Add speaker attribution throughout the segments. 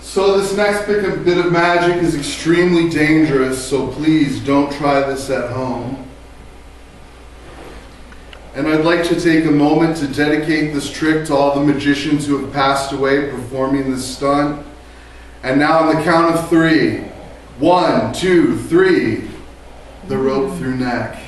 Speaker 1: So this next bit of magic is extremely dangerous, so please don't try this at home. And I'd like to take a moment to dedicate this trick to all the magicians who have passed away performing this stunt. And now on the count of 3, 1, 2, 3, the rope through neck.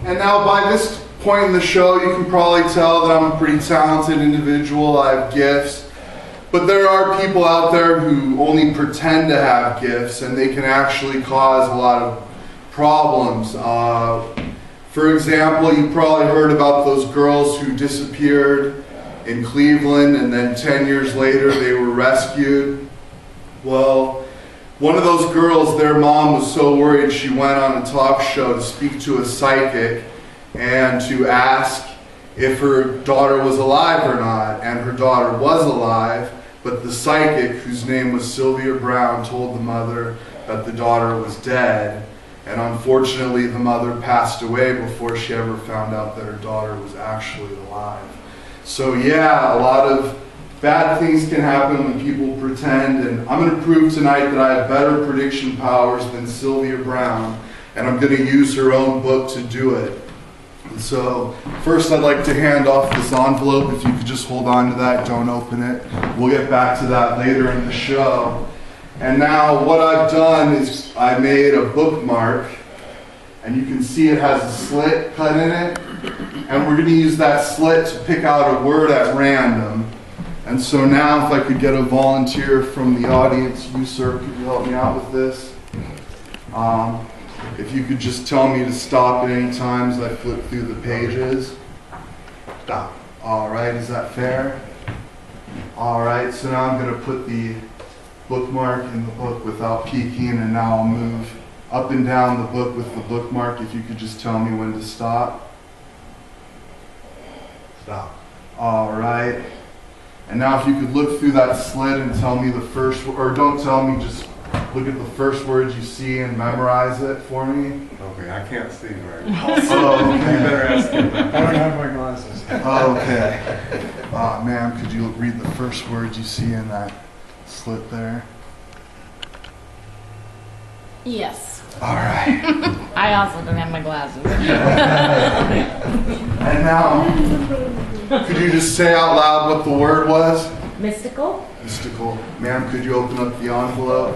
Speaker 1: And now by this point in the show, you can probably tell that I'm a pretty talented individual. I have gifts. But there are people out there who only pretend to have gifts, and they can actually cause a lot of problems. For example, you probably heard about those girls who disappeared in Cleveland, and then 10 years later they were rescued. Well, one of those girls, their mom was so worried she went on a talk show to speak to a psychic and to ask if her daughter was alive or not, and her daughter was alive, but the psychic, whose name was Sylvia Brown, told the mother that the daughter was dead, and unfortunately the mother passed away before she ever found out that her daughter was actually alive. So yeah, a lot of bad things can happen when people pretend, and I'm going to prove tonight that I have better prediction powers than Sylvia Brown, and I'm going to use her own book to do it. And so first I'd like to hand off this envelope. If you could just hold on to that, don't open it. We'll get back to that later in the show. And now what I've done is I made a bookmark, and you can see it has a slit cut in it, and we're going to use that slit to pick out a word at random. And so now if I could get a volunteer from the audience, you sir, could you help me out with this? If you could just tell me to stop at any time as I flip through the pages. Stop. All right, is that fair? All right, so now I'm going to put the bookmark in the book without peeking, and now I'll move up and down the book with the bookmark. If you could just tell me when to stop. Stop. All right. And now if you could look through that slit and tell me the first, or don't tell me, just look at the first word you see and memorize it for me.
Speaker 2: Okay, I can't see right now.
Speaker 1: Oh, okay.
Speaker 2: You better ask him.
Speaker 3: I don't have my glasses.
Speaker 1: Okay. Ma'am, could you read the first word you see in that slit there?
Speaker 4: Yes.
Speaker 1: All right.
Speaker 4: I also don't have my glasses.
Speaker 1: And now, could you just say out loud what the word was?
Speaker 4: Mystical.
Speaker 1: Mystical. Ma'am, could you open up the envelope?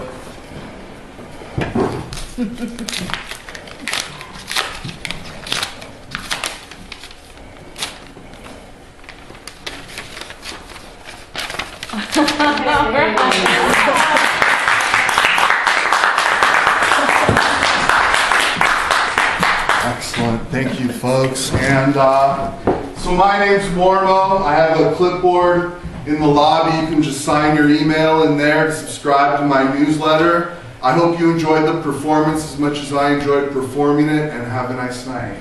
Speaker 1: Excellent. Thank you, folks. And so my name's Mormo. I have a clipboard in the lobby. You can just sign your email in there to subscribe to my newsletter. I hope you enjoyed the performance as much as I enjoyed performing it, and have a nice night.